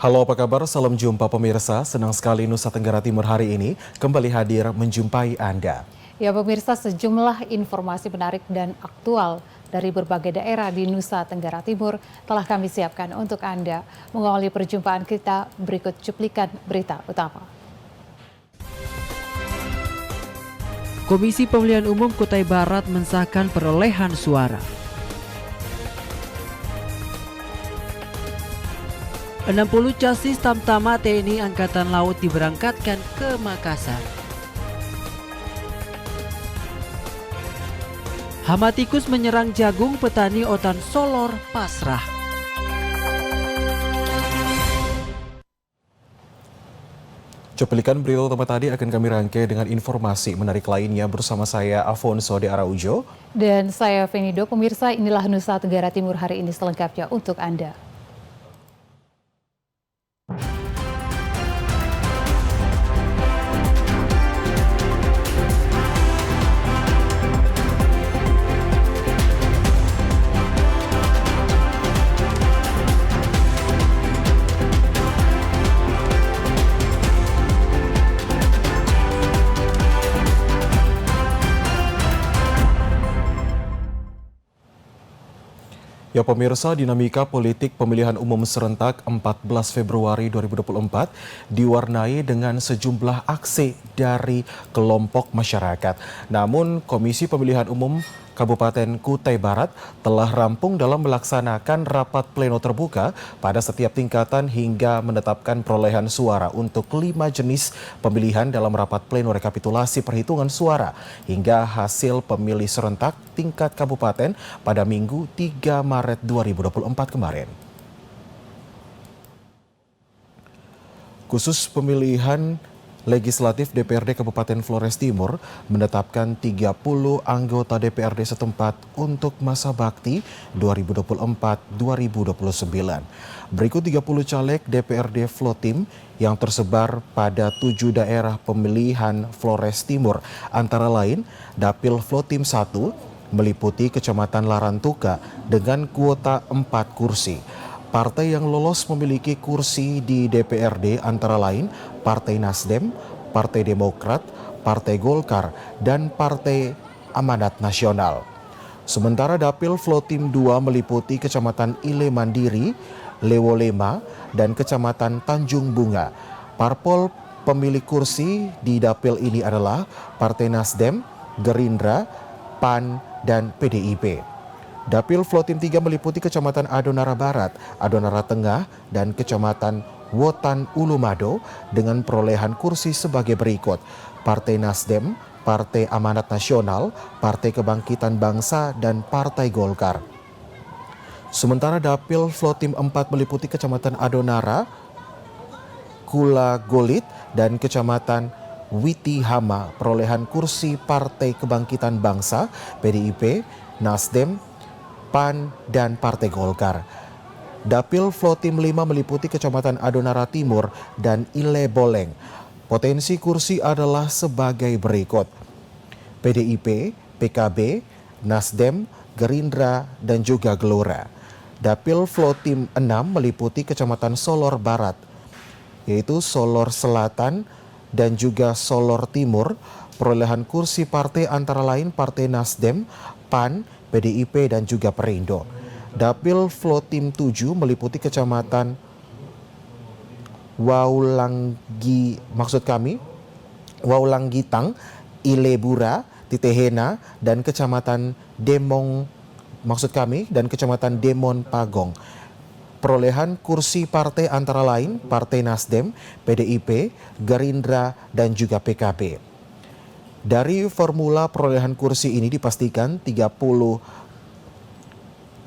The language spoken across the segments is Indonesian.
Halo, apa kabar? Salam jumpa pemirsa. Senang sekali Nusa Tenggara Timur hari ini kembali hadir menjumpai Anda. Ya pemirsa, sejumlah informasi menarik dan aktual dari berbagai daerah di Nusa Tenggara Timur telah kami siapkan untuk Anda. Mengawali perjumpaan kita, berikut cuplikan berita utama. Komisi Pemilihan Umum Kutai Barat mensahkan perolehan suara. 60 chassis Tamtama TNI Angkatan Laut diberangkatkan ke Makassar. Hama tikus menyerang jagung, petani Otan Solor pasrah. Cuplikan berita utama tadi akan kami rangkai dengan informasi menarik lainnya bersama saya Afonso de Araujo. Dan saya Venido. Pemirsa, inilah Nusa Tenggara Timur hari ini selengkapnya untuk Anda. Ya pemirsa, dinamika politik pemilihan umum serentak 14 Februari 2024 diwarnai dengan sejumlah aksi dari kelompok masyarakat. Namun Komisi Pemilihan Umum Kabupaten Kutai Barat telah rampung dalam melaksanakan rapat pleno terbuka pada setiap tingkatan hingga menetapkan perolehan suara untuk 5 jenis pemilihan dalam rapat pleno rekapitulasi perhitungan suara hingga hasil pemilih serentak tingkat kabupaten pada Minggu 3 Maret 2024 kemarin. Khusus pemilihan Legislatif DPRD Kabupaten Flores Timur menetapkan 30 anggota DPRD setempat untuk masa bakti 2024-2029. Berikut 30 caleg DPRD Flotim yang tersebar pada 7 daerah pemilihan Flores Timur, antara lain Dapil Flotim 1 meliputi Kecamatan Larantuka dengan kuota 4 kursi. Partai yang lolos memiliki kursi di DPRD antara lain Partai Nasdem, Partai Demokrat, Partai Golkar, dan Partai Amanat Nasional. Sementara Dapil Flotim 2 meliputi Kecamatan Ile Mandiri, Lewolema, dan Kecamatan Tanjung Bunga. Parpol pemilik kursi di Dapil ini adalah Partai Nasdem, Gerindra, PAN, dan PDIP. Dapil Flotim 3 meliputi Kecamatan Adonara Barat, Adonara Tengah, dan Kecamatan Wotan Ulumado dengan perolehan kursi sebagai berikut. Partai Nasdem, Partai Amanat Nasional, Partai Kebangkitan Bangsa, dan Partai Golkar. Sementara Dapil Flotim 4 meliputi Kecamatan Adonara, Kula Golit, dan Kecamatan Witihama. Perolehan kursi Partai Kebangkitan Bangsa, PDIP, Nasdem, PAN, dan Partai Golkar. Dapil Flotim 5 meliputi Kecamatan Adonara Timur dan Ile Boleng. Potensi kursi adalah sebagai berikut. PDIP, PKB, Nasdem, Gerindra, dan juga Gelora. Dapil Flotim 6 meliputi Kecamatan Solor Barat, yaitu Solor Selatan dan juga Solor Timur. Perolehan kursi partai antara lain Partai Nasdem, PAN, PDIP, dan juga Perindo. Dapil Flotim 7 meliputi Kecamatan Waulanggitang, Ilebura, Titehena, dan Kecamatan Kecamatan Demon Pagong. Perolehan kursi partai antara lain Partai Nasdem, PDIP, Gerindra, dan juga PKB. Dari formula perolehan kursi ini dipastikan 30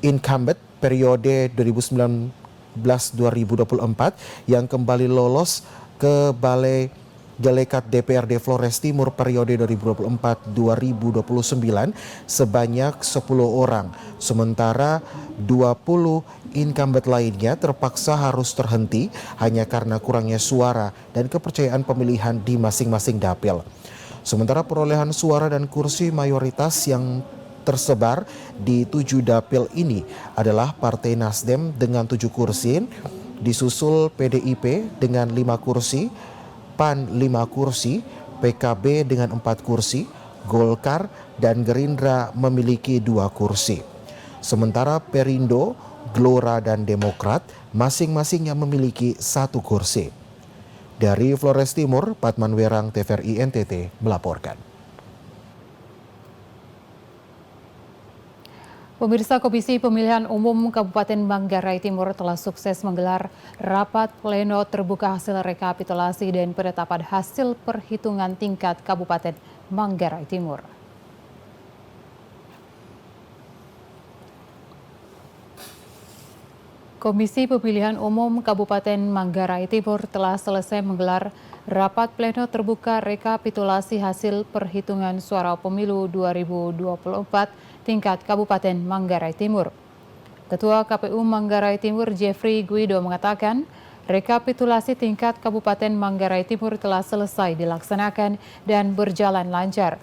incumbent periode 2019-2024 yang kembali lolos ke Balai Delekat DPRD Flores Timur periode 2024-2029 sebanyak 10 orang. Sementara 20 incumbent lainnya terpaksa harus terhenti hanya karena kurangnya suara dan kepercayaan pemilihan di masing-masing dapil. Sementara perolehan suara dan kursi mayoritas yang tersebar di 7 dapil ini adalah Partai Nasdem dengan 7 kursi, disusul PDIP dengan 5 kursi, PAN 5 kursi, PKB dengan 4 kursi, Golkar dan Gerindra memiliki 2 kursi. Sementara Perindo, Gelora dan Demokrat masing-masing yang memiliki 1 kursi. Dari Flores Timur, Patman Werang, TVRI NTT melaporkan. Pemirsa, Komisi Pemilihan Umum Kabupaten Manggarai Timur telah sukses menggelar rapat pleno terbuka hasil rekapitulasi dan penetapan hasil perhitungan tingkat Kabupaten Manggarai Timur. Komisi Pemilihan Umum Kabupaten Manggarai Timur telah selesai menggelar rapat pleno terbuka rekapitulasi hasil perhitungan suara pemilu 2024 tingkat Kabupaten Manggarai Timur. Ketua KPU Manggarai Timur Jeffrey Guido mengatakan, rekapitulasi tingkat Kabupaten Manggarai Timur telah selesai dilaksanakan dan berjalan lancar.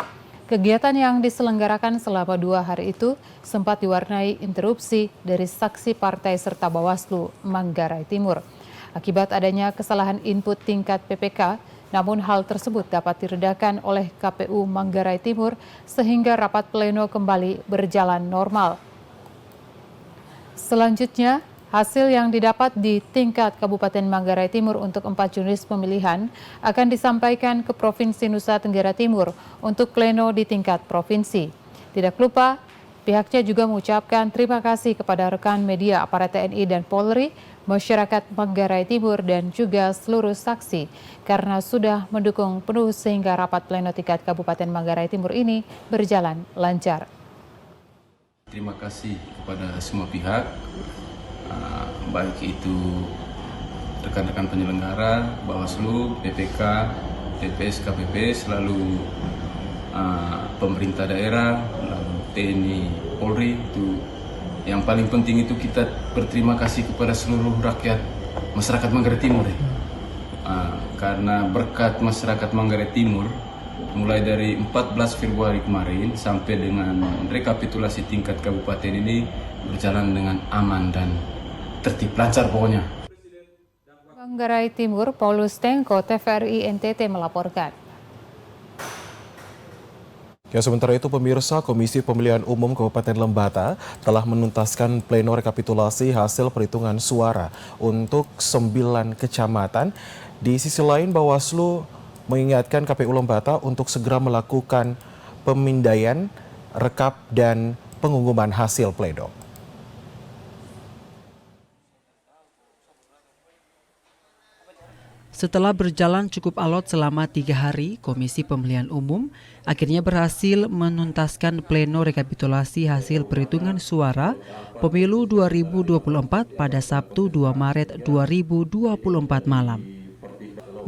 Kegiatan yang diselenggarakan selama 2 hari itu sempat diwarnai interupsi dari saksi partai serta Bawaslu Manggarai Timur. Akibat adanya kesalahan input tingkat PPK, namun hal tersebut dapat diredakan oleh KPU Manggarai Timur sehingga rapat pleno kembali berjalan normal. Selanjutnya, hasil yang didapat di tingkat Kabupaten Manggarai Timur untuk 4 jenis pemilihan akan disampaikan ke Provinsi Nusa Tenggara Timur untuk pleno di tingkat provinsi. Tidak lupa, pihaknya juga mengucapkan terima kasih kepada rekan media aparat TNI dan Polri, masyarakat Manggarai Timur dan juga seluruh saksi karena sudah mendukung penuh sehingga rapat pleno tingkat Kabupaten Manggarai Timur ini berjalan lancar. Terima kasih kepada semua pihak, baik itu rekan-rekan penyelenggara, Bawaslu, PPK, TPS, KPP, selalu pemerintah daerah, lalu TNI, Polri. Itu yang paling penting itu kita berterima kasih kepada seluruh rakyat masyarakat Manggarai Timur. Karena berkat masyarakat Manggarai Timur, mulai dari 14 Februari kemarin sampai dengan rekapitulasi tingkat kabupaten ini berjalan dengan aman dan tertib, lancar pokoknya. Manggarai Timur, Paulus Tengko, TVRI NTT melaporkan. Ya, sementara itu pemirsa, Komisi Pemilihan Umum Kabupaten Lembata telah menuntaskan pleno rekapitulasi hasil perhitungan suara untuk 9 kecamatan. Di sisi lain, Bawaslu mengingatkan KPU Lembata untuk segera melakukan pemindaian, rekap, dan pengumuman hasil pleno. Setelah berjalan cukup alot selama 3 hari, Komisi Pemilihan Umum akhirnya berhasil menuntaskan pleno rekapitulasi hasil perhitungan suara pemilu 2024 pada Sabtu 2 Maret 2024 malam.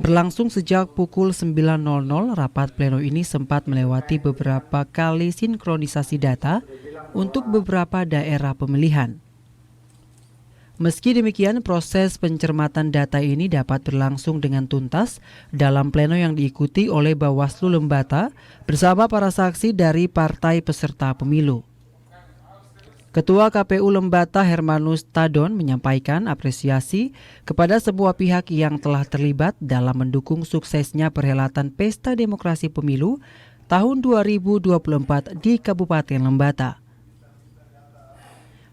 Berlangsung sejak pukul 9.00, rapat pleno ini sempat melewati beberapa kali sinkronisasi data untuk beberapa daerah pemilihan. Meski demikian, proses pencermatan data ini dapat berlangsung dengan tuntas dalam pleno yang diikuti oleh Bawaslu Lembata bersama para saksi dari partai peserta pemilu. Ketua KPU Lembata Hermanus Tadon menyampaikan apresiasi kepada semua pihak yang telah terlibat dalam mendukung suksesnya perhelatan Pesta Demokrasi Pemilu tahun 2024 di Kabupaten Lembata.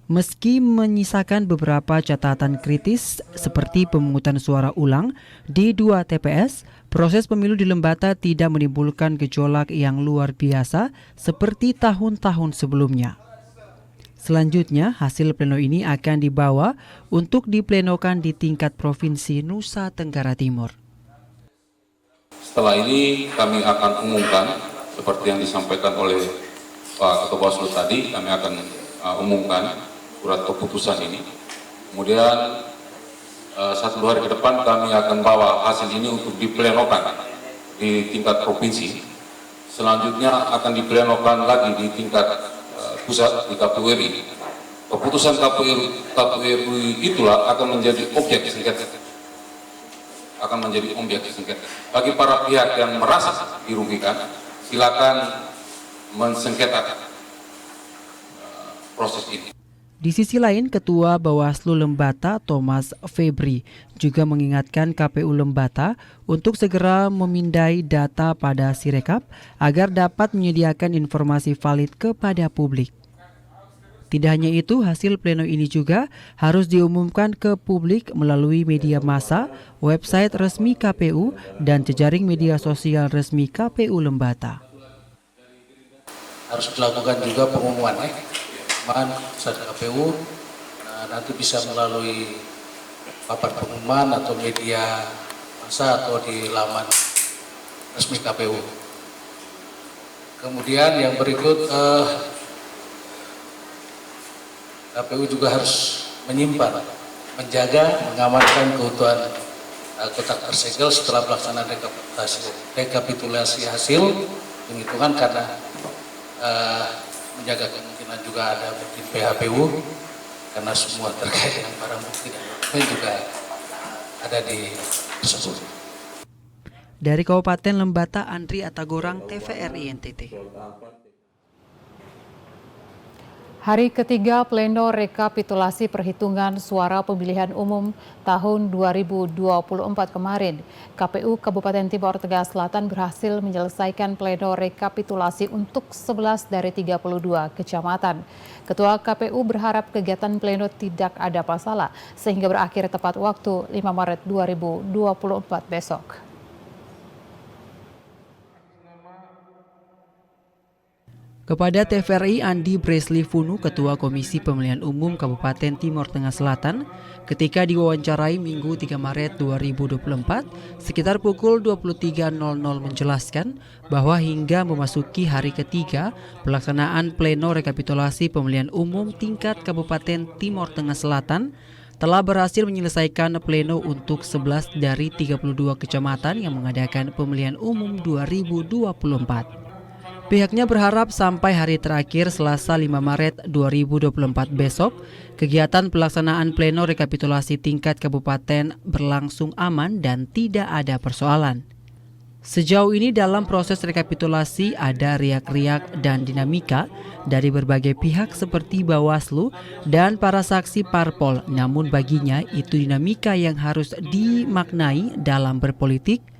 Meski menyisakan beberapa catatan kritis seperti pemungutan suara ulang di 2 TPS, proses pemilu di Lembata tidak menimbulkan gejolak yang luar biasa seperti tahun-tahun sebelumnya. Selanjutnya, hasil pleno ini akan dibawa untuk diplenokan di tingkat Provinsi Nusa Tenggara Timur. Setelah ini kami akan umumkan, seperti yang disampaikan oleh Pak Ketua Bawaslu tadi, kami akan umumkan surat keputusan ini. Kemudian 1-2 hari ke depan kami akan bawa hasil ini untuk diplenokan di tingkat provinsi. Selanjutnya akan diplenokan lagi di tingkat pusat di KPU RI. Keputusan KPU RI itulah akan menjadi objek sengketa. Bagi para pihak yang merasa dirugikan, silakan mensengketakan proses ini. Di sisi lain, Ketua Bawaslu Lembata Thomas Febri juga mengingatkan KPU Lembata untuk segera memindai data pada Sirekap agar dapat menyediakan informasi valid kepada publik. Tidak hanya itu, hasil pleno ini juga harus diumumkan ke publik melalui media massa, website resmi KPU, dan jejaring media sosial resmi KPU Lembata. Harus dilakukan juga pengumuman saat KPU, nanti bisa melalui papan pengumuman atau media massa atau di laman resmi KPU. Kemudian yang berikut, KPU juga harus menyimpan, menjaga, mengamankan keutuhan kotak tersegel setelah pelaksanaan rekapitulasi hasil penghitungan, karena menjaga kemungkinan juga ada mungkin PHPU, karena semua terkait dengan barang bukti dan dokumen juga ada di tersebut. Dari Kabupaten Lembata, Andri Atagorang, TVRI NTT. Hari ketiga pleno rekapitulasi perhitungan suara pemilihan umum tahun 2024 kemarin, KPU Kabupaten Timor Tengah Selatan berhasil menyelesaikan pleno rekapitulasi untuk 11 dari 32 kecamatan. Ketua KPU berharap kegiatan pleno tidak ada masalah sehingga berakhir tepat waktu 5 Maret 2024 besok. Kepada TVRI, Andi Bresley Funu, Ketua Komisi Pemilihan Umum Kabupaten Timor Tengah Selatan, ketika diwawancarai Minggu 3 Maret 2024, sekitar pukul 23.00 menjelaskan bahwa hingga memasuki hari ketiga pelaksanaan pleno rekapitulasi pemilihan umum tingkat Kabupaten Timor Tengah Selatan, telah berhasil menyelesaikan pleno untuk 11 dari 32 kecamatan yang mengadakan pemilihan umum 2024. Pihaknya berharap sampai hari terakhir Selasa 5 Maret 2024 besok, kegiatan pelaksanaan pleno rekapitulasi tingkat kabupaten berlangsung aman dan tidak ada persoalan. Sejauh ini dalam proses rekapitulasi ada riak-riak dan dinamika dari berbagai pihak seperti Bawaslu dan para saksi parpol, namun baginya itu dinamika yang harus dimaknai dalam berpolitik.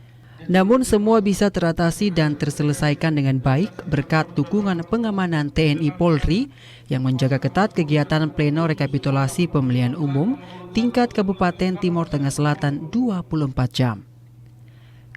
Namun semua bisa teratasi dan terselesaikan dengan baik berkat dukungan pengamanan TNI Polri yang menjaga ketat kegiatan pleno rekapitulasi pemilihan umum tingkat Kabupaten Timor Tengah Selatan 24 jam.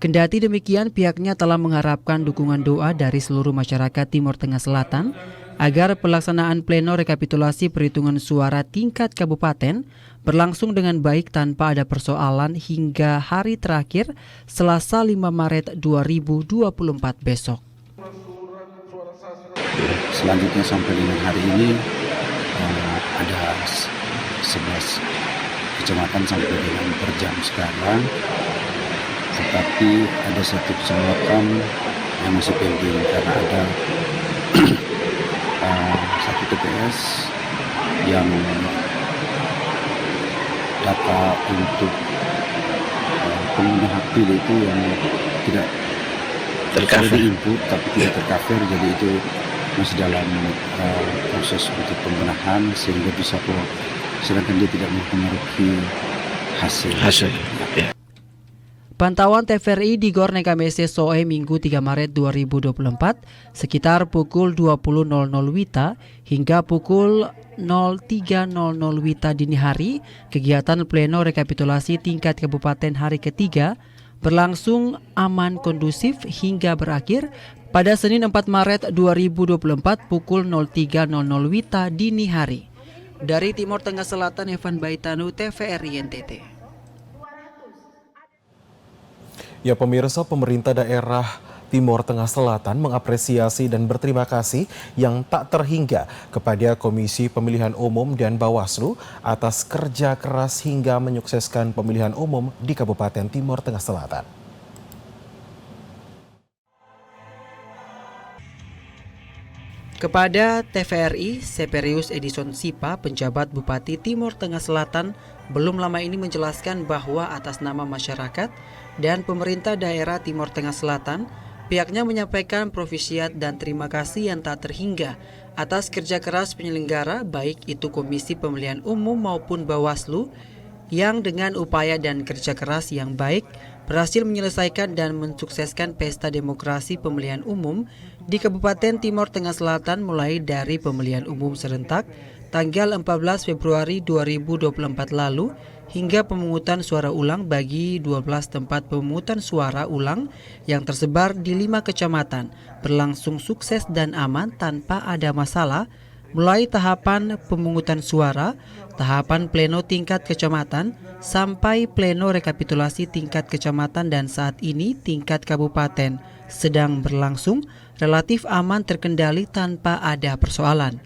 Kendati demikian, pihaknya telah mengharapkan dukungan doa dari seluruh masyarakat Timor Tengah Selatan agar pelaksanaan pleno rekapitulasi perhitungan suara tingkat kabupaten berlangsung dengan baik tanpa ada persoalan hingga hari terakhir Selasa 5 Maret 2024 besok. Selanjutnya sampai dengan hari ini ada 11 kecamatan sampai dengan per jam sekarang, tetapi ada satu kecamatan yang masih pending karena ada satu TPS yang data untuk pengguna hak pilih itu yang tidak tercover input tapi tidak tercover, jadi itu masih dalam proses untuk pembenahan sehingga bisa sedangkan dia tidak mempengaruhi hasil. Ya. Pantauan TVRI di Gor Nekamese Soe Minggu 3 Maret 2024 sekitar pukul 20.00 WITA hingga pukul 03.00 WITA dini hari, kegiatan pleno rekapitulasi tingkat kabupaten hari ketiga berlangsung aman kondusif hingga berakhir pada Senin 4 Maret 2024 pukul 03.00 WITA dini hari. Dari Timor Tengah Selatan, Evan Baitanu, TVRI NTT. Ya pemirsa, pemerintah daerah Timor Tengah Selatan mengapresiasi dan berterima kasih yang tak terhingga kepada Komisi Pemilihan Umum dan Bawaslu atas kerja keras hingga menyukseskan pemilihan umum di Kabupaten Timor Tengah Selatan. Kepada TVRI, Seperius Edison Sipa, penjabat Bupati Timor Tengah Selatan, belum lama ini menjelaskan bahwa atas nama masyarakat dan pemerintah daerah Timor Tengah Selatan, Pihaknya menyampaikan profisiat dan terima kasih yang tak terhingga atas kerja keras penyelenggara baik itu Komisi Pemilihan Umum maupun Bawaslu yang dengan upaya dan kerja keras yang baik berhasil menyelesaikan dan mensukseskan pesta demokrasi pemilihan umum di Kabupaten Timor Tengah Selatan mulai dari pemilihan umum serentak tanggal 14 Februari 2024 lalu hingga pemungutan suara ulang bagi 12 tempat pemungutan suara ulang yang tersebar di 5 kecamatan berlangsung sukses dan aman tanpa ada masalah, mulai tahapan pemungutan suara, tahapan pleno tingkat kecamatan, sampai pleno rekapitulasi tingkat kecamatan dan saat ini tingkat kabupaten sedang berlangsung relatif aman terkendali tanpa ada persoalan.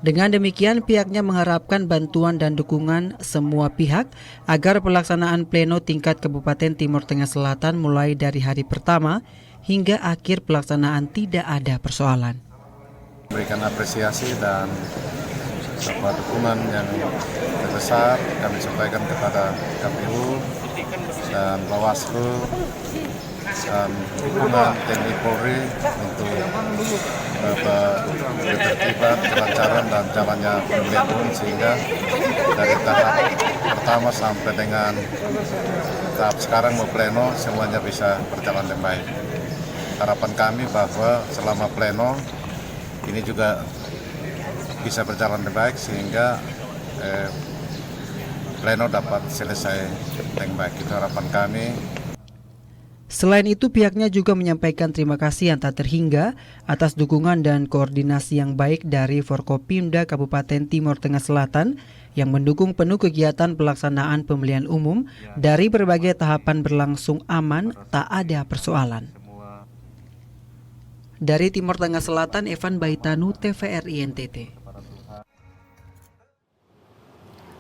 Dengan demikian, pihaknya mengharapkan bantuan dan dukungan semua pihak agar pelaksanaan pleno tingkat Kabupaten Timor Tengah Selatan mulai dari hari pertama hingga akhir pelaksanaan tidak ada persoalan. Berikan apresiasi dan beberapa dukungan yang besar kami sampaikan kepada KPU dan Bawaslu dan dukungan TNI Polri untuk ketertiban, kelancaran dan jalannya pemilihan umum sehingga dari tahap pertama sampai dengan tahap sekarang mau pleno semuanya bisa berjalan dengan baik. Harapan kami bahwa selama pleno ini juga bisa berjalan dengan baik sehingga pleno dapat selesai dengan baik. Itu harapan kami. Selain itu, pihaknya juga menyampaikan terima kasih yang tak terhingga atas dukungan dan koordinasi yang baik dari Forkopimda Kabupaten Timor Tengah Selatan yang mendukung penuh kegiatan pelaksanaan pemilihan umum dari berbagai tahapan berlangsung aman, tak ada persoalan. Dari Timor Tengah Selatan, Evan Baitanu, TVRI NTT.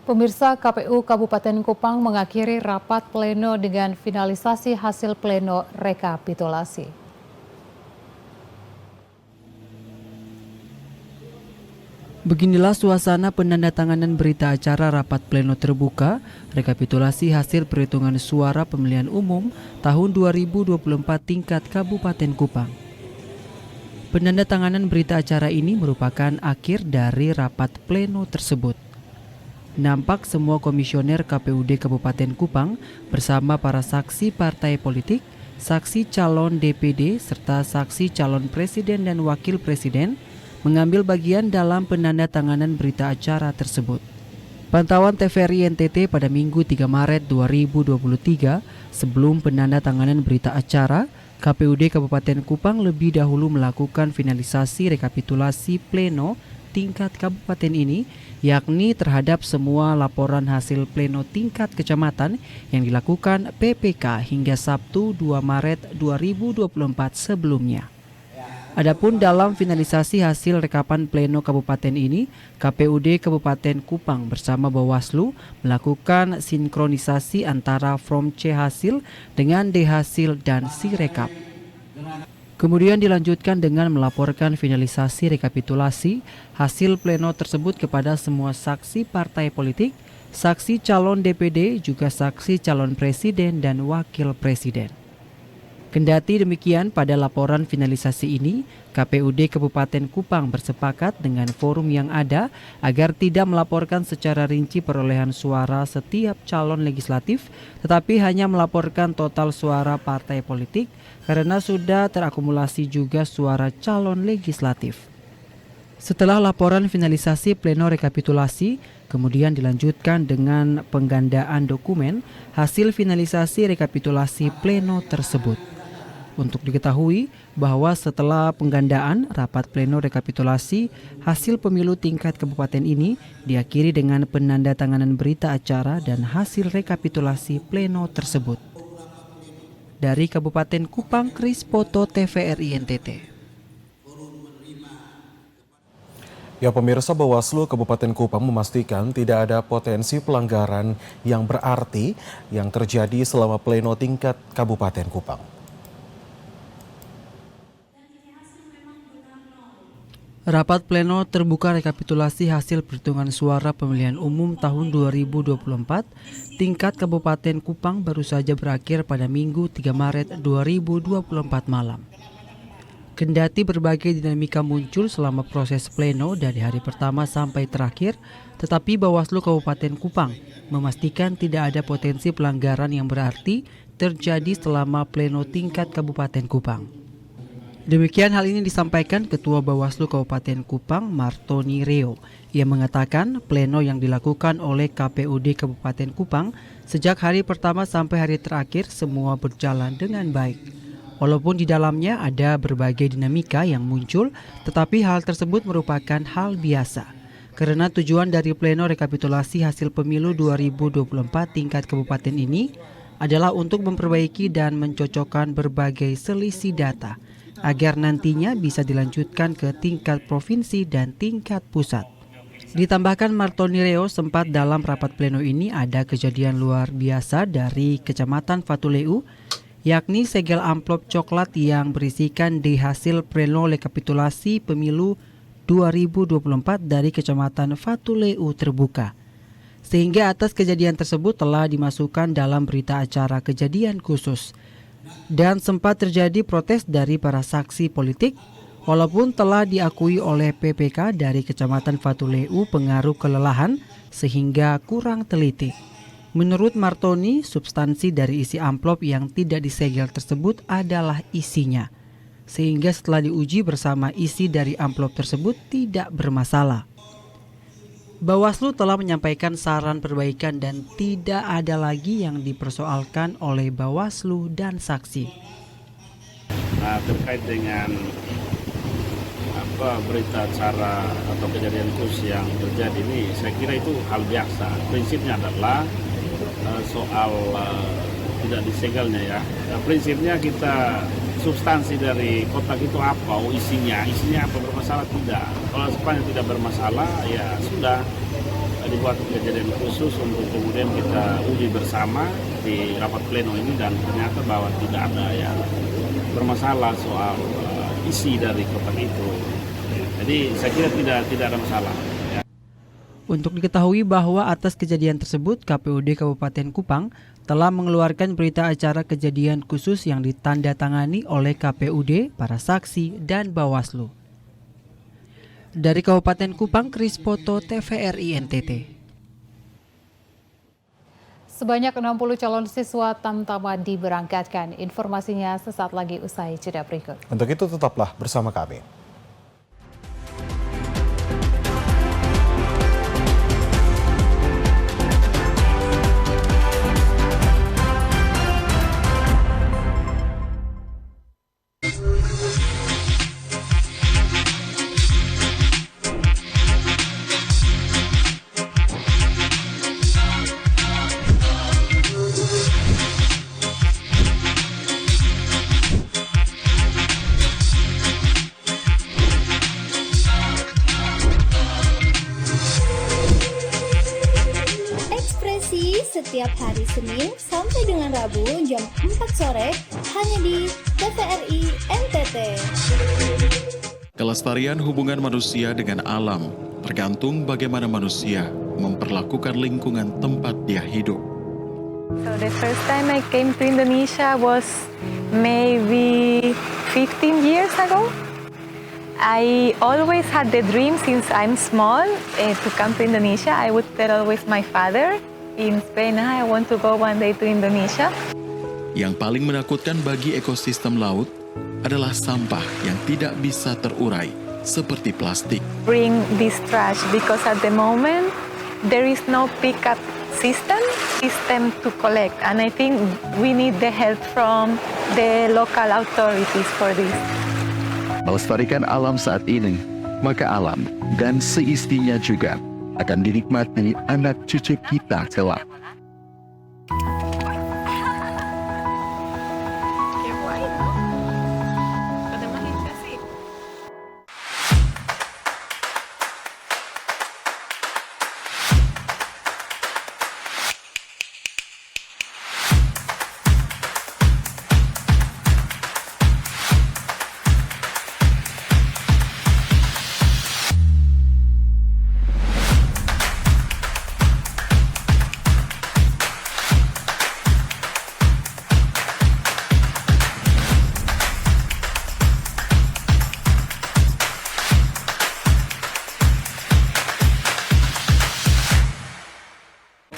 Pemirsa, KPU Kabupaten Kupang mengakhiri rapat pleno dengan finalisasi hasil pleno rekapitulasi. Beginilah suasana penandatanganan berita acara rapat pleno terbuka rekapitulasi hasil perhitungan suara pemilihan umum tahun 2024 tingkat Kabupaten Kupang. Penandatanganan berita acara ini merupakan akhir dari rapat pleno tersebut. Nampak semua komisioner KPUD Kabupaten Kupang bersama para saksi partai politik, saksi calon DPD, serta saksi calon presiden dan wakil presiden mengambil bagian dalam penandatanganan berita acara tersebut. Pantauan TVRI NTT pada Minggu 3 Maret 2023 sebelum penandatanganan berita acara, KPUD Kabupaten Kupang lebih dahulu melakukan finalisasi rekapitulasi pleno tingkat kabupaten ini, yakni terhadap semua laporan hasil pleno tingkat kecamatan yang dilakukan PPK hingga Sabtu 2 Maret 2024 sebelumnya. Adapun dalam finalisasi hasil rekapan pleno kabupaten ini, KPUD Kabupaten Kupang bersama Bawaslu melakukan sinkronisasi antara Form C hasil dengan D hasil dan Sirekap. Kemudian dilanjutkan dengan melaporkan finalisasi rekapitulasi hasil pleno tersebut kepada semua saksi partai politik, saksi calon DPD, juga saksi calon presiden dan wakil presiden. Kendati demikian, pada laporan finalisasi ini, KPUD Kabupaten Kupang bersepakat dengan forum yang ada agar tidak melaporkan secara rinci perolehan suara setiap calon legislatif, tetapi hanya melaporkan total suara partai politik karena sudah terakumulasi juga suara calon legislatif. Setelah laporan finalisasi pleno rekapitulasi, kemudian dilanjutkan dengan penggandaan dokumen hasil finalisasi rekapitulasi pleno tersebut. Untuk diketahui bahwa setelah penggandaan rapat pleno rekapitulasi hasil pemilu tingkat kabupaten ini diakhiri dengan penandatanganan berita acara dan hasil rekapitulasi pleno tersebut. Dari Kabupaten Kupang, Kris Poto, TVRI NTT. Ya, pemirsa, Bawaslu Kabupaten Kupang memastikan tidak ada potensi pelanggaran yang berarti yang terjadi selama pleno tingkat Kabupaten Kupang. Rapat pleno terbuka rekapitulasi hasil perhitungan suara pemilihan umum tahun 2024 tingkat Kabupaten Kupang baru saja berakhir pada Minggu 3 Maret 2024 malam. Kendati berbagai dinamika muncul selama proses pleno dari hari pertama sampai terakhir, tetapi Bawaslu Kabupaten Kupang memastikan tidak ada potensi pelanggaran yang berarti terjadi selama pleno tingkat Kabupaten Kupang. Demikian hal ini disampaikan Ketua Bawaslu Kabupaten Kupang, Martoni Reo. Ia mengatakan pleno yang dilakukan oleh KPUD Kabupaten Kupang sejak hari pertama sampai hari terakhir semua berjalan dengan baik. Walaupun di dalamnya ada berbagai dinamika yang muncul, tetapi hal tersebut merupakan hal biasa. Karena tujuan dari pleno rekapitulasi hasil pemilu 2024 tingkat kabupaten ini adalah untuk memperbaiki dan mencocokkan berbagai selisih data agar nantinya bisa dilanjutkan ke tingkat provinsi dan tingkat pusat. Ditambahkan Martoni Reo sempat dalam rapat pleno ini ada kejadian luar biasa dari Kecamatan Fatuleu, yakni segel amplop coklat yang berisikan di hasil pleno rekapitulasi pemilu 2024 dari Kecamatan Fatuleu terbuka. Sehingga atas kejadian tersebut telah dimasukkan dalam berita acara kejadian khusus. Dan sempat terjadi protes dari para saksi politik, walaupun telah diakui oleh PPK dari Kecamatan Fatuleu pengaruh kelelahan sehingga kurang teliti. Menurut Martoni, substansi dari isi amplop yang tidak disegel tersebut adalah isinya. Sehingga setelah diuji bersama isi dari amplop tersebut tidak bermasalah. Bawaslu telah menyampaikan saran perbaikan dan tidak ada lagi yang dipersoalkan oleh Bawaslu dan saksi. Nah, terkait dengan berita acara atau kejadian khusus yang terjadi ini, saya kira itu hal biasa. Prinsipnya adalah soal tidak disegelnya ya. Nah, prinsipnya kita substansi dari kotak itu apa, isinya apa, bermasalah tidak. Kalau sepanjang tidak bermasalah ya sudah, dibuat kejadian khusus untuk kemudian kita uji bersama di rapat pleno ini dan ternyata bahwa tidak ada yang bermasalah soal isi dari kotak itu. Jadi saya kira tidak ada masalah. Untuk diketahui bahwa atas kejadian tersebut, KPUD Kabupaten Kupang telah mengeluarkan berita acara kejadian khusus yang ditandatangani oleh KPUD, para saksi, dan Bawaslu. Dari Kabupaten Kupang, Krispoto, TVRI NTT. Sebanyak 60 calon siswa Tamtama diberangkatkan. Informasinya sesaat lagi usai jeda berikut. Untuk itu tetaplah bersama kami. Setiap hari Senin sampai dengan Rabu jam 4 sore hanya di TVRI NTT. Kelestarian hubungan manusia dengan alam tergantung bagaimana manusia memperlakukan lingkungan tempat dia hidup. So the first time I came to Indonesia was maybe 15 years ago. I always had the dream since I'm small to come to Indonesia. I would tell always my father in Spain, I want to go one day to Indonesia. Yang paling menakutkan bagi ekosistem laut adalah sampah yang tidak bisa terurai, seperti plastik. Bring this trash because at the moment there is no pickup system to collect, and I think we need the help from the local authorities for this. Melestarikan alam saat ini, maka alam dan seistinya juga akan dinikmati anak cucu kita kelak.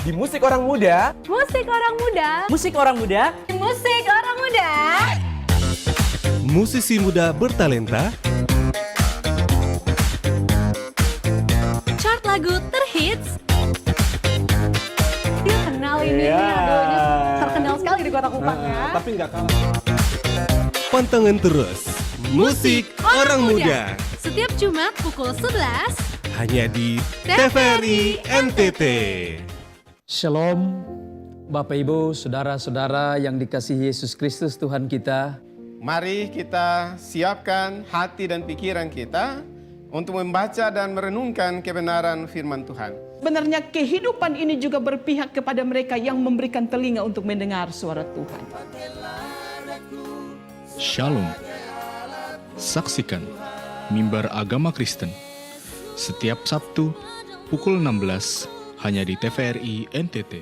Di Musik Orang Muda. Musik Orang Muda. Musik Orang Muda. Musik Orang Muda. Musisi muda bertalenta. Chart lagu terhits. Dia kenal ini. Terkenal sekali di Kota Kupang ya. Tapi nggak kalah. Pantengin terus Musik Orang Muda. Setiap Jumat pukul 11. Hanya di TVRI NTT. Shalom, Bapak Ibu, Saudara-saudara yang dikasihi Yesus Kristus Tuhan kita. Mari kita siapkan hati dan pikiran kita untuk membaca dan merenungkan kebenaran firman Tuhan. Sebenarnya kehidupan ini juga berpihak kepada mereka yang memberikan telinga untuk mendengar suara Tuhan. Shalom. Saksikan Mimbar Agama Kristen setiap Sabtu pukul 16 hanya di TVRI NTT.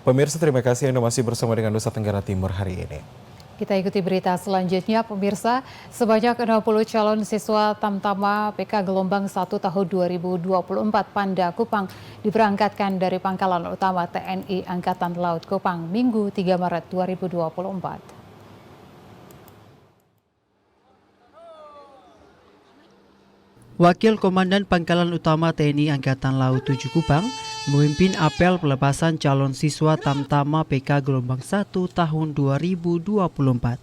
Pemirsa, terima kasih Anda masih bersama dengan Nusa Tenggara Timur hari ini. Kita ikuti berita selanjutnya, pemirsa. Sebanyak 60 calon siswa Tamtama PK Gelombang 1 tahun 2024 Panda Kupang diberangkatkan dari Pangkalan Utama TNI Angkatan Laut Kupang Minggu 3 Maret 2024. Wakil Komandan Pangkalan Utama TNI Angkatan Laut 7 Kupang memimpin apel pelepasan calon siswa Tamtama PK Gelombang 1 tahun 2024.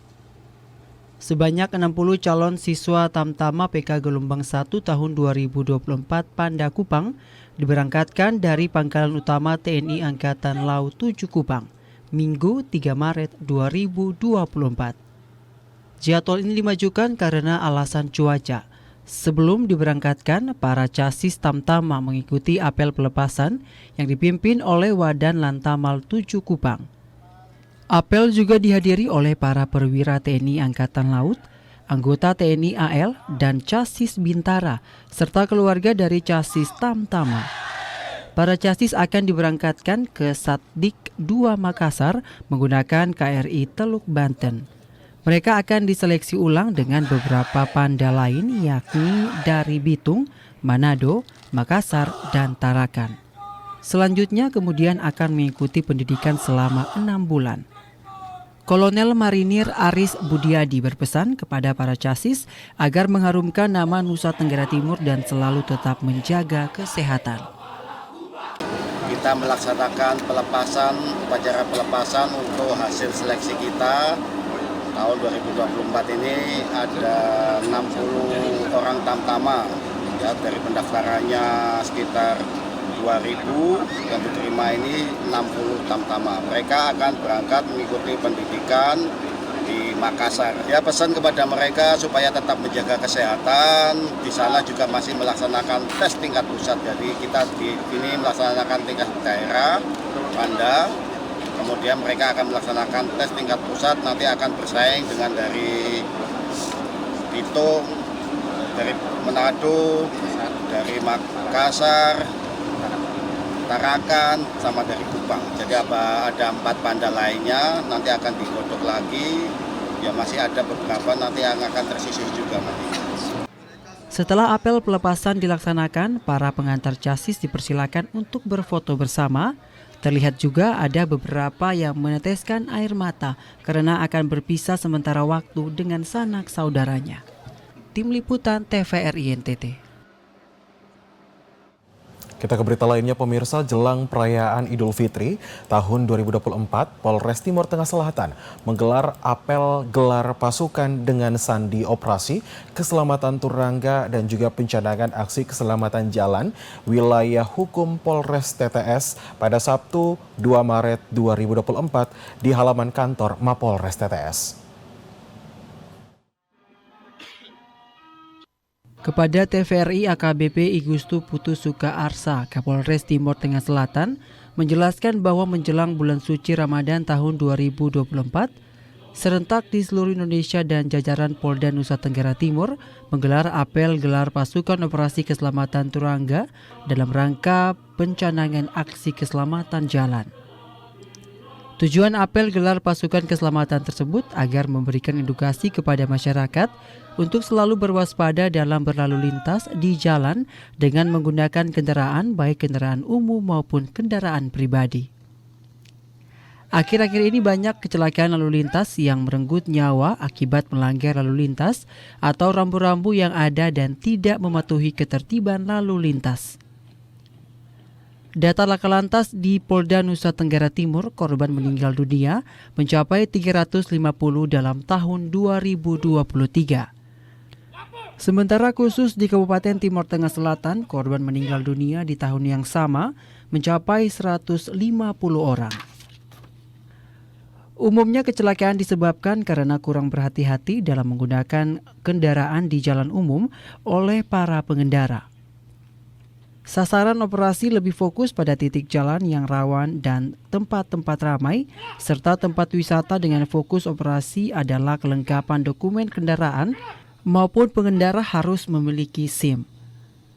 Sebanyak 60 calon siswa Tamtama PK Gelombang 1 tahun 2024 Panda Kupang diberangkatkan dari Pangkalan Utama TNI Angkatan Laut 7 Kupang, Minggu 3 Maret 2024. Jadwal ini dimajukan karena alasan cuaca. Sebelum diberangkatkan, para casis Tamtama mengikuti apel pelepasan yang dipimpin oleh Wadan Lantamal 7 Kupang. Apel juga dihadiri oleh para perwira TNI Angkatan Laut, anggota TNI AL, dan casis Bintara, serta keluarga dari casis Tamtama. Para casis akan diberangkatkan ke Satdik 2 Makassar menggunakan KRI Teluk Banten. Mereka akan diseleksi ulang dengan beberapa panda lain yakni dari Bitung, Manado, Makassar, dan Tarakan. Selanjutnya kemudian akan mengikuti pendidikan selama 6 bulan. Kolonel Marinir Aris Budiadi berpesan kepada para casis agar mengharumkan nama Nusa Tenggara Timur dan selalu tetap menjaga kesehatan. Kita melaksanakan upacara pelepasan untuk hasil seleksi kita. Tahun 2024 ini ada 60 orang Tamtama, ya, dari pendaftarannya sekitar 2.000 yang diterima ini 60 Tamtama. Mereka akan berangkat mengikuti pendidikan di Makassar. Ya, pesan kepada mereka supaya tetap menjaga kesehatan. Di sana juga masih melaksanakan tes tingkat pusat. Jadi kita di sini melaksanakan tingkat daerah, Panda. Kemudian mereka akan melaksanakan tes tingkat pusat, nanti akan bersaing dengan dari Bitung, dari Manado, dari Makassar, Tarakan, sama dari Kupang. Jadi ada 4 panda lainnya, nanti akan digodok lagi, ya masih ada beberapa nanti yang akan tersisih juga nanti. Setelah apel pelepasan dilaksanakan, para pengantar casis dipersilakan untuk berfoto bersama. Terlihat juga ada beberapa yang meneteskan air mata karena akan berpisah sementara waktu dengan sanak saudaranya. Tim Liputan TVRI NTT. Kita ke berita lainnya, pemirsa. Jelang perayaan Idul Fitri tahun 2024, Polres Timur Tengah Selatan menggelar apel gelar pasukan dengan sandi operasi keselamatan Turangga dan juga pencadangan aksi keselamatan jalan wilayah hukum Polres TTS pada Sabtu 2 Maret 2024 di halaman kantor Mapolres TTS. Kepada TVRI, AKBP Igustu Putu Suka Arsa, Kapolres Timur Tengah Selatan, menjelaskan bahwa menjelang bulan suci Ramadan tahun 2024, serentak di seluruh Indonesia dan jajaran Polda Nusa Tenggara Timur menggelar apel gelar pasukan operasi keselamatan Turangga dalam rangka pencanangan aksi keselamatan jalan. Tujuan apel gelar pasukan keselamatan tersebut agar memberikan edukasi kepada masyarakat untuk selalu berwaspada dalam berlalu lintas di jalan dengan menggunakan kendaraan baik kendaraan umum maupun kendaraan pribadi. Akhir-akhir ini banyak kecelakaan lalu lintas yang merenggut nyawa akibat melanggar lalu lintas atau rambu-rambu yang ada dan tidak mematuhi ketertiban lalu lintas. Data laka lantas di Polda Nusa Tenggara Timur, korban meninggal dunia mencapai 350 dalam tahun 2023. Sementara khusus di Kabupaten Timur Tengah Selatan, korban meninggal dunia di tahun yang sama mencapai 150 orang. Umumnya kecelakaan disebabkan karena kurang berhati-hati dalam menggunakan kendaraan di jalan umum oleh para pengendara. Sasaran operasi lebih fokus pada titik jalan yang rawan dan tempat-tempat ramai, serta tempat wisata dengan fokus operasi adalah kelengkapan dokumen kendaraan maupun pengendara harus memiliki SIM.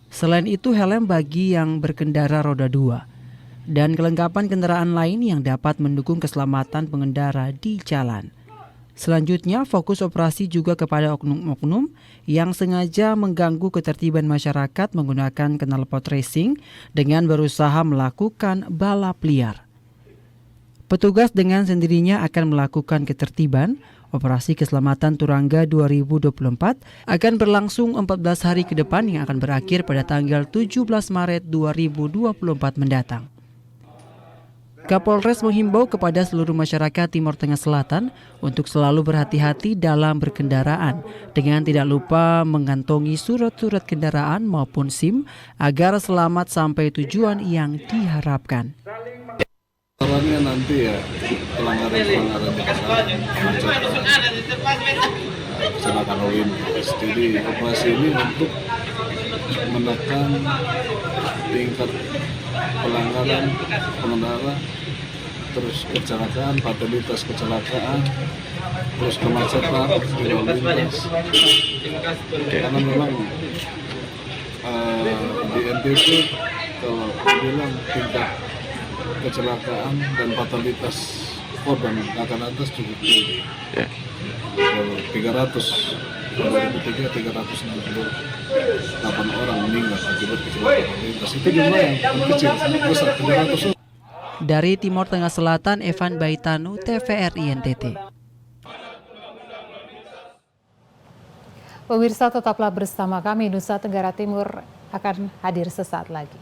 Selain itu helm bagi yang berkendara roda 2 dan kelengkapan kendaraan lain yang dapat mendukung keselamatan pengendara di jalan. Selanjutnya, fokus operasi juga kepada oknum-oknum yang sengaja mengganggu ketertiban masyarakat menggunakan knalpot racing dengan berusaha melakukan balap liar. Petugas dengan sendirinya akan melakukan ketertiban. Operasi Keselamatan Turangga 2024 akan berlangsung 14 hari ke depan yang akan berakhir pada tanggal 17 Maret 2024 mendatang. Kapolres menghimbau kepada seluruh masyarakat Timur Tengah Selatan untuk selalu berhati-hati dalam berkendaraan dengan tidak lupa mengantongi surat-surat kendaraan maupun SIM agar selamat sampai tujuan yang diharapkan. Sarannya nanti ya pelanggaran kecelakaan lalu lintas. Jadi operasi ini untuk menekan tingkat pelanggaran pengendara, terus kecelakaan, fatalitas kecelakaan, terus kemacetan di lalu lintas. Karena memang di NTT kalau bilang tingkat kecelakaan dan fatalitas korban akan atas cukup tinggi. 368 orang meninggal akibat kecelakaan lalu lintas. Itu jumlah yang kecil, besar 300. Dari Timur Tengah Selatan, Evan Baitanu, TVRI NTT. Pemirsa, tetaplah bersama kami. Nusa Tenggara Timur akan hadir sesaat lagi.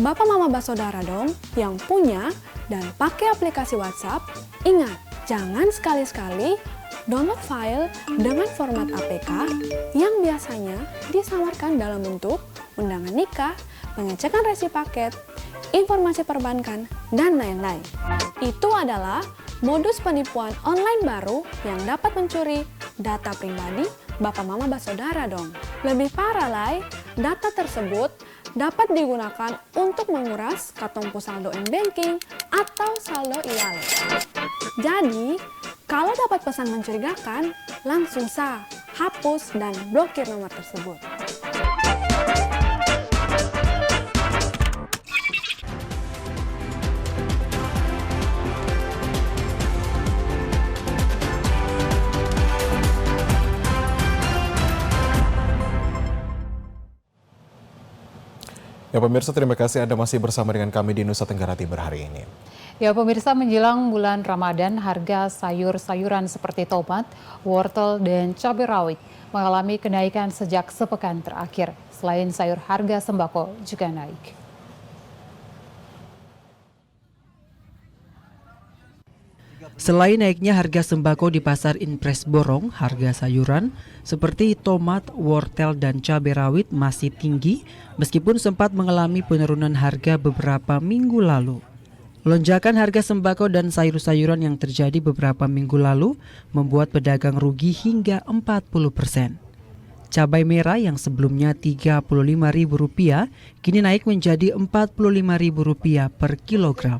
Bapak Mama Basodara dong yang punya dan pakai aplikasi WhatsApp, ingat jangan sekali-sekali download file dengan format APK yang biasanya disamarkan dalam bentuk undangan nikah, pengecekan resi paket, informasi perbankan, dan lain-lain. Itu adalah modus penipuan online baru yang dapat mencuri data pribadi Bapak Mama Basodara dong. Lebih parah lagi, data tersebut dapat digunakan untuk menguras kartu saldo m-banking atau saldo e-wallet. Jadi, kalau dapat pesan mencurigakan, langsung hapus dan blokir nomor tersebut. Ya pemirsa, terima kasih Anda masih bersama dengan kami di Nusa Tenggara Timur hari ini. Ya pemirsa, menjelang bulan Ramadan, harga sayur-sayuran seperti tomat, wortel, dan cabai rawit mengalami kenaikan sejak sepekan terakhir. Selain sayur, harga sembako juga naik. Selain naiknya harga sembako di pasar Impres Borong, harga sayuran seperti tomat, wortel, dan cabai rawit masih tinggi meskipun sempat mengalami penurunan harga beberapa minggu lalu. Lonjakan harga sembako dan sayur-sayuran yang terjadi beberapa minggu lalu membuat pedagang rugi hingga 40%. Cabai merah yang sebelumnya Rp35.000 kini naik menjadi Rp45.000 per kilogram.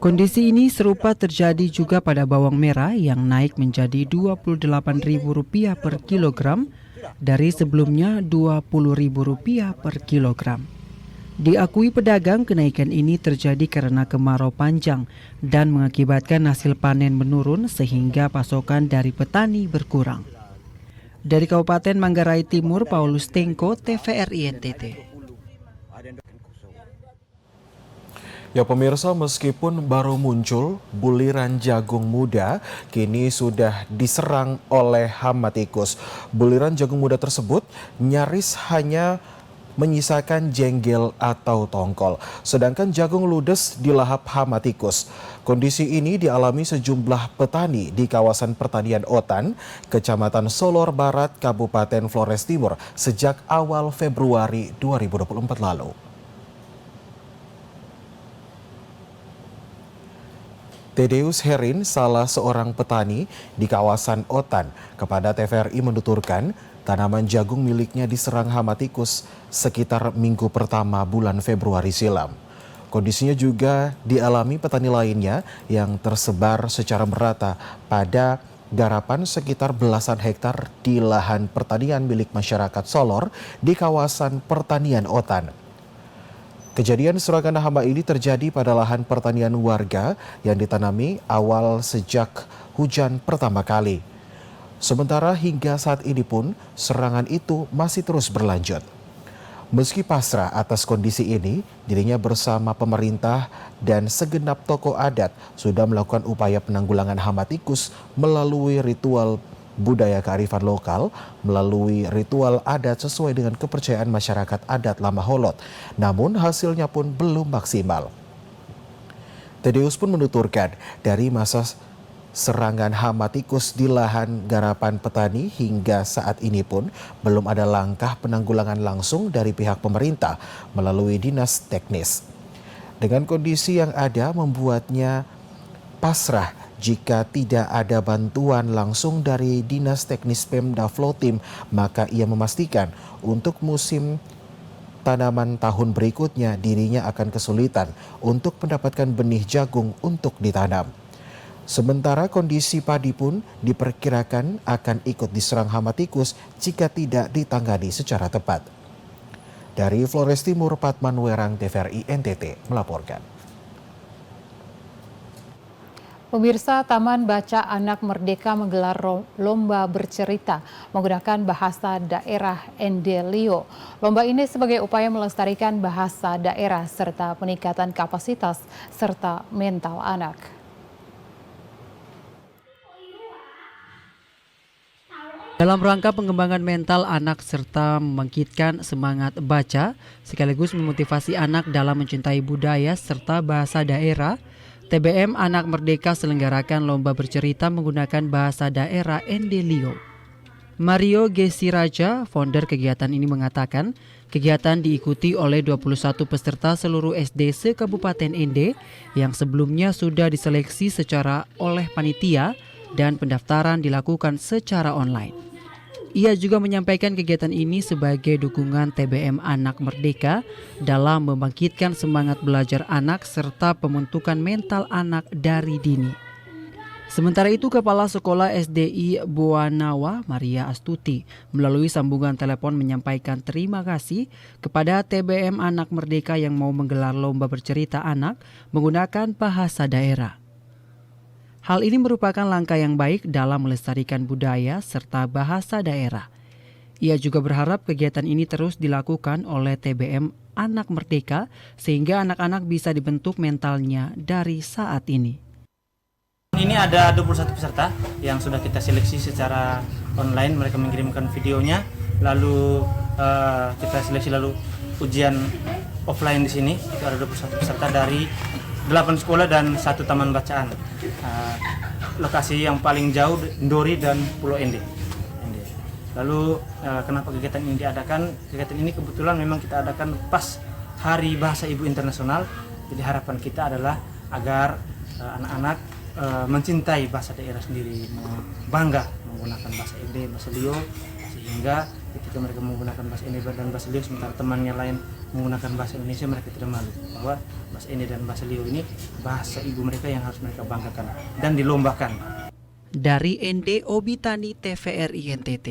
Kondisi ini serupa terjadi juga pada bawang merah yang naik menjadi Rp28.000 per kilogram dari sebelumnya Rp20.000 per kilogram. Diakui pedagang, kenaikan ini terjadi karena kemarau panjang dan mengakibatkan hasil panen menurun sehingga pasokan dari petani berkurang. Dari Kabupaten Manggarai Timur, Paulus Tengko, TVRI NTT. Ya pemirsa, meskipun baru muncul, buliran jagung muda kini sudah diserang oleh hama tikus. Buliran jagung muda tersebut nyaris hanya menyisakan jenggel atau tongkol, sedangkan jagung ludes dilahap hama tikus. Kondisi ini dialami sejumlah petani di kawasan pertanian Otan, Kecamatan Solor Barat, Kabupaten Flores Timur sejak awal Februari 2024 lalu. Tedeus Herin, salah seorang petani di kawasan Otan, kepada TVRI menuturkan tanaman jagung miliknya diserang hama tikus sekitar minggu pertama bulan Februari silam. Kondisinya juga dialami petani lainnya yang tersebar secara merata pada garapan sekitar belasan hektar di lahan pertanian milik masyarakat Solor di kawasan pertanian Otan. Kejadian serangan hama ini terjadi pada lahan pertanian warga yang ditanami awal sejak hujan pertama kali. Sementara hingga saat ini pun serangan itu masih terus berlanjut. Meski pasrah atas kondisi ini, dirinya bersama pemerintah dan segenap tokoh adat sudah melakukan upaya penanggulangan hama tikus melalui ritual budaya kearifan lokal, melalui ritual adat sesuai dengan kepercayaan masyarakat adat Lama Holot. Namun hasilnya pun belum maksimal. Tedeus pun menuturkan dari masa serangan hama tikus di lahan garapan petani hingga saat ini pun belum ada langkah penanggulangan langsung dari pihak pemerintah melalui dinas teknis. Dengan kondisi yang ada membuatnya pasrah jika tidak ada bantuan langsung dari dinas teknis Pemda Flotim, maka ia memastikan untuk musim tanaman tahun berikutnya dirinya akan kesulitan untuk mendapatkan benih jagung untuk ditanam. Sementara kondisi padi pun diperkirakan akan ikut diserang hama tikus jika tidak ditangani secara tepat. Dari Flores Timur, Patman Werang, TVRI NTT melaporkan. Pemirsa, Taman Baca Anak Merdeka menggelar lomba bercerita menggunakan bahasa daerah Endelio. Lomba ini sebagai upaya melestarikan bahasa daerah serta peningkatan kapasitas serta mental anak. Dalam rangka pengembangan mental anak serta membangkitkan semangat baca, sekaligus memotivasi anak dalam mencintai budaya serta bahasa daerah, TBM Anak Merdeka selenggarakan lomba bercerita menggunakan bahasa daerah Endelio. Mario Gesiraja, founder kegiatan ini mengatakan, kegiatan diikuti oleh 21 peserta seluruh SD se-Kabupaten Ende yang sebelumnya sudah diseleksi secara oleh panitia dan pendaftaran dilakukan secara online. Ia juga menyampaikan kegiatan ini sebagai dukungan TBM Anak Merdeka dalam membangkitkan semangat belajar anak serta pembentukan mental anak dari dini. Sementara itu, Kepala Sekolah SDI Boanawa, Maria Astuti, melalui sambungan telepon menyampaikan terima kasih kepada TBM Anak Merdeka yang mau menggelar lomba bercerita anak menggunakan bahasa daerah. Hal ini merupakan langkah yang baik dalam melestarikan budaya serta bahasa daerah. Ia juga berharap kegiatan ini terus dilakukan oleh TBM Anak Merdeka sehingga anak-anak bisa dibentuk mentalnya dari saat ini. Ini ada 21 peserta yang sudah kita seleksi secara online, mereka mengirimkan videonya, lalu kita seleksi lalu ujian offline di sini. Ada 21 peserta dari 8 sekolah dan 1 taman bacaan. Lokasi yang paling jauh Ndori dan Pulau Ende. Lalu kenapa kegiatan ini diadakan? Kegiatan ini kebetulan memang kita adakan pas Hari Bahasa Ibu Internasional. Jadi harapan kita adalah agar anak-anak mencintai bahasa daerah sendiri, bangga menggunakan bahasa Ende, bahasa Lio, sehingga ketika mereka menggunakan bahasa Ende dan bahasa Lio sementara temannya lain menggunakan bahasa Indonesia, mereka tidak malu bahwa bahasa Ende dan bahasa Lio ini bahasa ibu mereka yang harus mereka banggakan dan dilombakan. Dari ND Obitani TVRI NTT.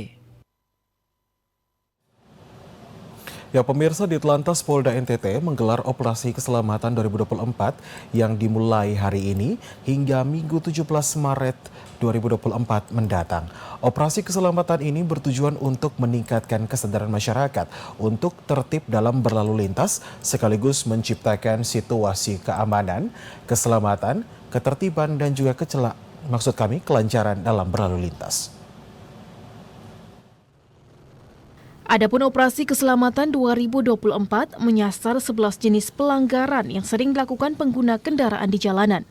Ya, pemirsa, di Telantas Polda NTT menggelar operasi keselamatan 2024 yang dimulai hari ini hingga Minggu 17 Maret 2024 mendatang. Operasi keselamatan ini bertujuan untuk meningkatkan kesadaran masyarakat untuk tertib dalam berlalu lintas sekaligus menciptakan situasi keamanan, keselamatan, ketertiban dan juga kelancaran dalam berlalu lintas. Adapun operasi keselamatan 2024 menyasar 11 jenis pelanggaran yang sering dilakukan pengguna kendaraan di jalanan.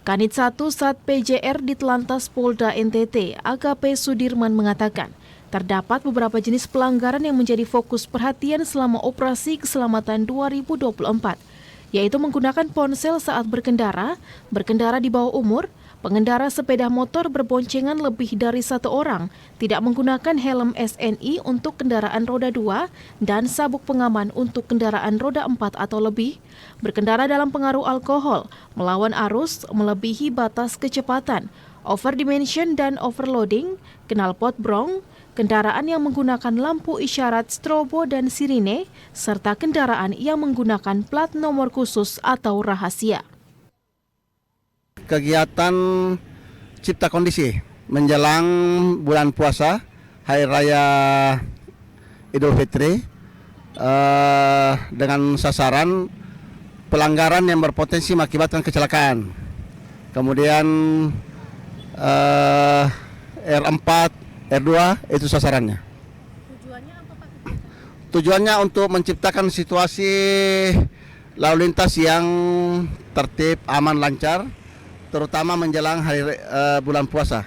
Kanit 1 Sat PJR di Telantas Polda NTT, AKP Sudirman mengatakan, terdapat beberapa jenis pelanggaran yang menjadi fokus perhatian selama operasi keselamatan 2024, yaitu menggunakan ponsel saat berkendara, berkendara di bawah umur, pengendara sepeda motor berboncengan lebih dari 1 orang, tidak menggunakan helm SNI untuk kendaraan roda 2, dan sabuk pengaman untuk kendaraan roda 4 atau lebih, berkendara dalam pengaruh alkohol, melawan arus, melebihi batas kecepatan, overdimension dan overloading, knalpot brong, kendaraan yang menggunakan lampu isyarat strobo dan sirine, serta kendaraan yang menggunakan plat nomor khusus atau rahasia. Kegiatan cipta kondisi menjelang bulan puasa, Hari Raya Idul Fitri, dengan sasaran pelanggaran yang berpotensi mengakibatkan kecelakaan. Kemudian R4, R2 itu sasarannya. Tujuannya apa, Pak? Tujuannya untuk menciptakan situasi lalu lintas yang tertib, aman, lancar, terutama menjelang bulan puasa.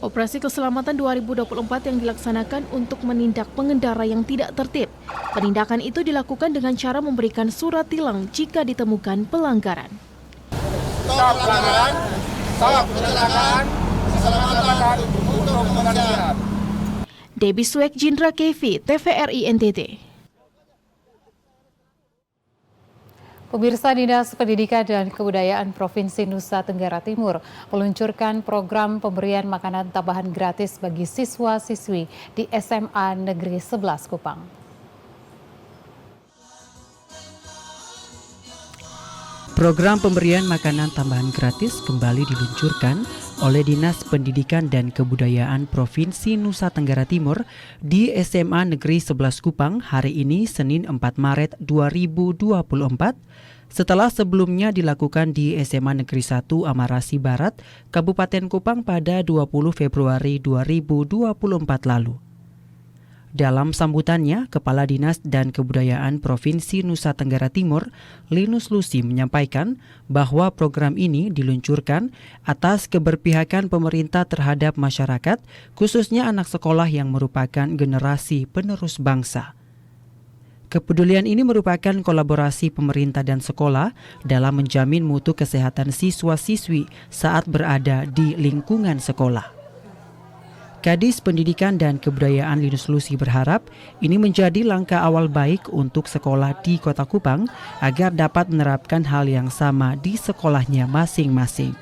Operasi keselamatan 2024 yang dilaksanakan untuk menindak pengendara yang tidak tertib. Penindakan itu dilakukan dengan cara memberikan surat tilang jika ditemukan pelanggaran. Stop pelanggaran, stop kecelakaan, keselamatan untuk manusia. Debbie Swek, Jindra Kevi, TVRI NTT. Pemirsa, Dinas Pendidikan dan Kebudayaan Provinsi Nusa Tenggara Timur meluncurkan program pemberian makanan tambahan gratis bagi siswa-siswi di SMA Negeri 11 Kupang. Program pemberian makanan tambahan gratis kembali diluncurkan oleh Dinas Pendidikan dan Kebudayaan Provinsi Nusa Tenggara Timur di SMA Negeri 11 Kupang hari ini Senin 4 Maret 2024 setelah sebelumnya dilakukan di SMA Negeri 1 Amarasi Barat, Kabupaten Kupang pada 20 Februari 2024 lalu. Dalam sambutannya, Kepala Dinas dan Kebudayaan Provinsi Nusa Tenggara Timur, Linus Lusi menyampaikan bahwa program ini diluncurkan atas keberpihakan pemerintah terhadap masyarakat, khususnya anak sekolah yang merupakan generasi penerus bangsa. Kepedulian ini merupakan kolaborasi pemerintah dan sekolah dalam menjamin mutu kesehatan siswa-siswi saat berada di lingkungan sekolah. Kadis Pendidikan dan Kebudayaan Linus Lusi berharap ini menjadi langkah awal baik untuk sekolah di Kota Kupang agar dapat menerapkan hal yang sama di sekolahnya masing-masing.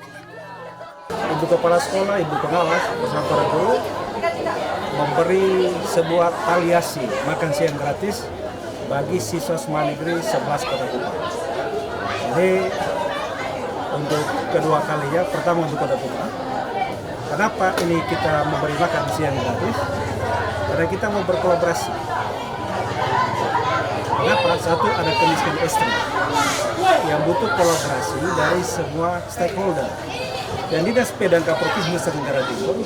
Ibu Kepala Sekolah, Ibu Pengawas bersama para guru memberi sebuah aliasi makan siang gratis bagi siswa SMA Negeri 11 Kota Kupang. Ini untuk kedua kalinya, pertama untuk Kota Kupang. Kenapa ini kita memberi makan siang gratis? Karena kita mau berkolaborasi. Kenapa? Satu, ada kemiskinan ekstrim yang butuh kolaborasi dari semua stakeholder. Dan Dinas PDK Provinsi Nusa Tenggara Timur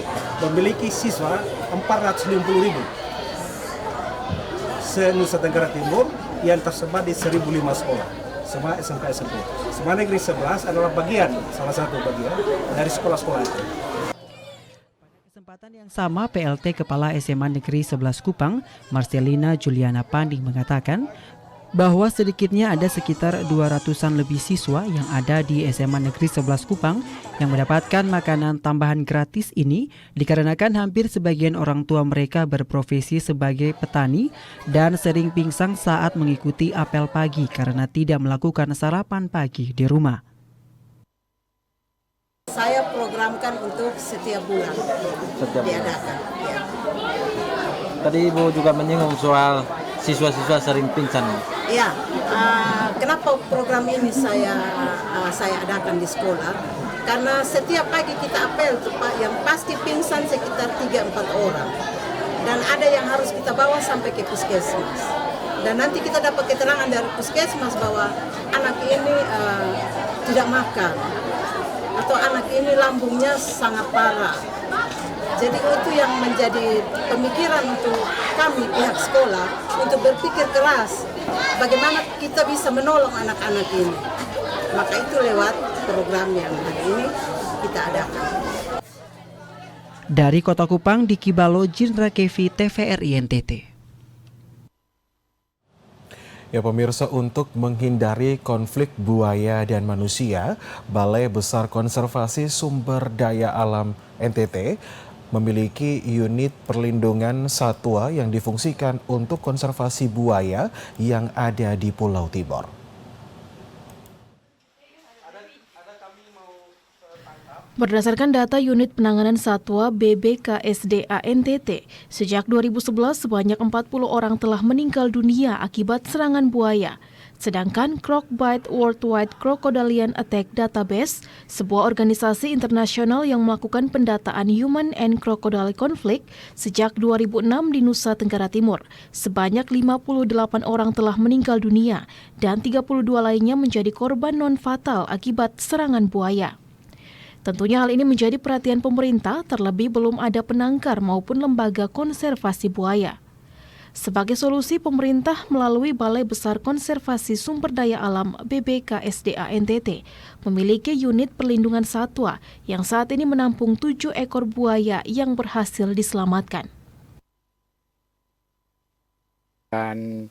memiliki siswa 450.000 se-Nusa Tenggara Timur yang tersebar di 1.005 sekolah. semua SMK-SMP. SMA Negeri 11 adalah salah satu bagian dari sekolah-sekolah itu. Kesempatan yang sama, PLT Kepala SMA Negeri 11 Kupang, Marcelina Juliana Panding mengatakan bahwa sedikitnya ada sekitar 200-an lebih siswa yang ada di SMA Negeri 11 Kupang yang mendapatkan makanan tambahan gratis ini dikarenakan hampir sebagian orang tua mereka berprofesi sebagai petani dan sering pingsan saat mengikuti apel pagi karena tidak melakukan sarapan pagi di rumah. Saya programkan untuk setiap bulan diadakan. Ya. Tadi Ibu juga menyinggung soal siswa-siswa sering pingsan. Ya, kenapa program ini saya adakan di sekolah? Karena setiap pagi kita apel, yang pasti pingsan sekitar 3-4 orang. Dan ada yang harus kita bawa sampai ke puskesmas. Dan nanti kita dapat keterangan dari puskesmas bahwa anak ini tidak makan. Atau anak ini lambungnya sangat parah. Jadi itu yang menjadi pemikiran untuk kami pihak sekolah untuk berpikir keras bagaimana kita bisa menolong anak-anak ini. Maka itu lewat program yang hari ini kita adakan. Dari Kota Kupang, Diki Balo, Jindra Kevi, TVRI NTT. Ya pemirsa, untuk menghindari konflik buaya dan manusia, Balai Besar Konservasi Sumber Daya Alam NTT memiliki unit perlindungan satwa yang difungsikan untuk konservasi buaya yang ada di Pulau Timor. Berdasarkan data Unit Penanganan Satwa BBKSDA NTT, sejak 2011 sebanyak 40 orang telah meninggal dunia akibat serangan buaya. Sedangkan Crocbite Worldwide Crocodilian Attack Database, sebuah organisasi internasional yang melakukan pendataan human and crocodile conflict sejak 2006 di Nusa Tenggara Timur, sebanyak 58 orang telah meninggal dunia dan 32 lainnya menjadi korban non-fatal akibat serangan buaya. Tentunya hal ini menjadi perhatian pemerintah, terlebih belum ada penangkar maupun lembaga konservasi buaya. Sebagai solusi, pemerintah melalui Balai Besar Konservasi Sumber Daya Alam BBKSDA NTT memiliki unit perlindungan satwa yang saat ini menampung 7 ekor buaya yang berhasil diselamatkan. Dan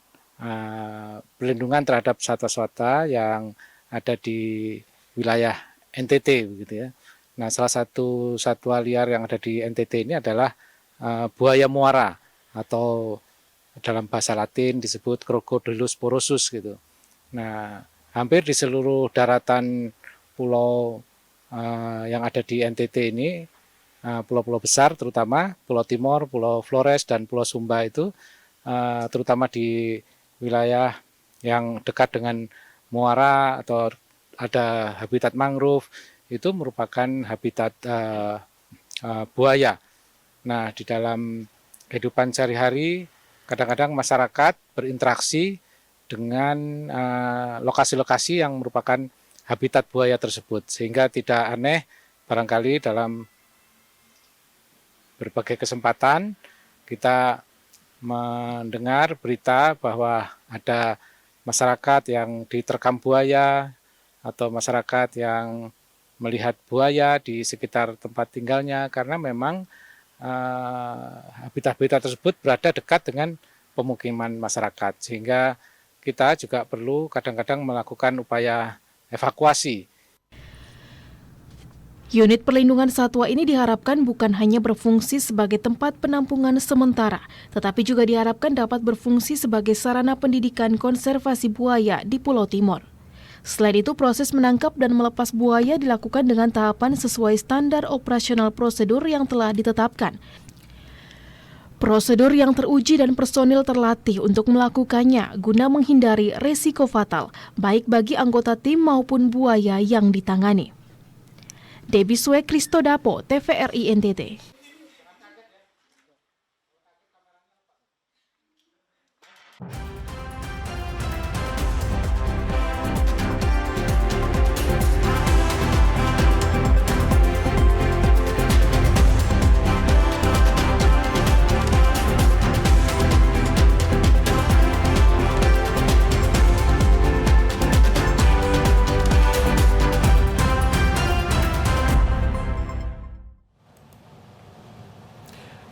perlindungan terhadap satwa-satwa yang ada di wilayah NTT begitu ya. Nah, salah satu satwa liar yang ada di NTT ini adalah buaya muara atau dalam bahasa Latin disebut Crocodylus porosus gitu. Nah, hampir di seluruh daratan pulau yang ada di NTT ini, pulau-pulau besar terutama Pulau Timor, Pulau Flores dan Pulau Sumba itu terutama di wilayah yang dekat dengan muara atau ada habitat mangrove, itu merupakan habitat buaya. Nah, di dalam kehidupan sehari-hari, kadang-kadang masyarakat berinteraksi dengan lokasi-lokasi yang merupakan habitat buaya tersebut. Sehingga tidak aneh, barangkali dalam berbagai kesempatan, kita mendengar berita bahwa ada masyarakat yang diterkam buaya, atau masyarakat yang melihat buaya di sekitar tempat tinggalnya, karena memang habitat-habitat tersebut berada dekat dengan pemukiman masyarakat, sehingga kita juga perlu kadang-kadang melakukan upaya evakuasi. Unit perlindungan satwa ini diharapkan bukan hanya berfungsi sebagai tempat penampungan sementara, tetapi juga diharapkan dapat berfungsi sebagai sarana pendidikan konservasi buaya di Pulau Timor. Selain itu, proses menangkap dan melepas buaya dilakukan dengan tahapan sesuai standar operasional prosedur yang telah ditetapkan. Prosedur yang teruji dan personil terlatih untuk melakukannya guna menghindari resiko fatal, baik bagi anggota tim maupun buaya yang ditangani. Debbie Sue Kristodapo, TVRI NTT.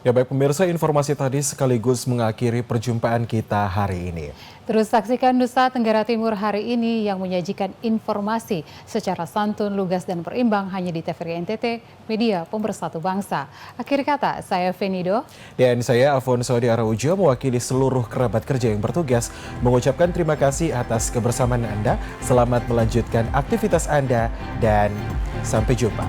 Ya baik pemirsa, informasi tadi sekaligus mengakhiri perjumpaan kita hari ini. Terus saksikan Nusa Tenggara Timur hari ini yang menyajikan informasi secara santun, lugas, dan berimbang hanya di TVRI NTT, media pemersatu bangsa. Akhir kata, saya Venido. Dan saya Alfonso Di Araujo mewakili seluruh kerabat kerja yang bertugas mengucapkan terima kasih atas kebersamaan Anda. Selamat melanjutkan aktivitas Anda dan sampai jumpa.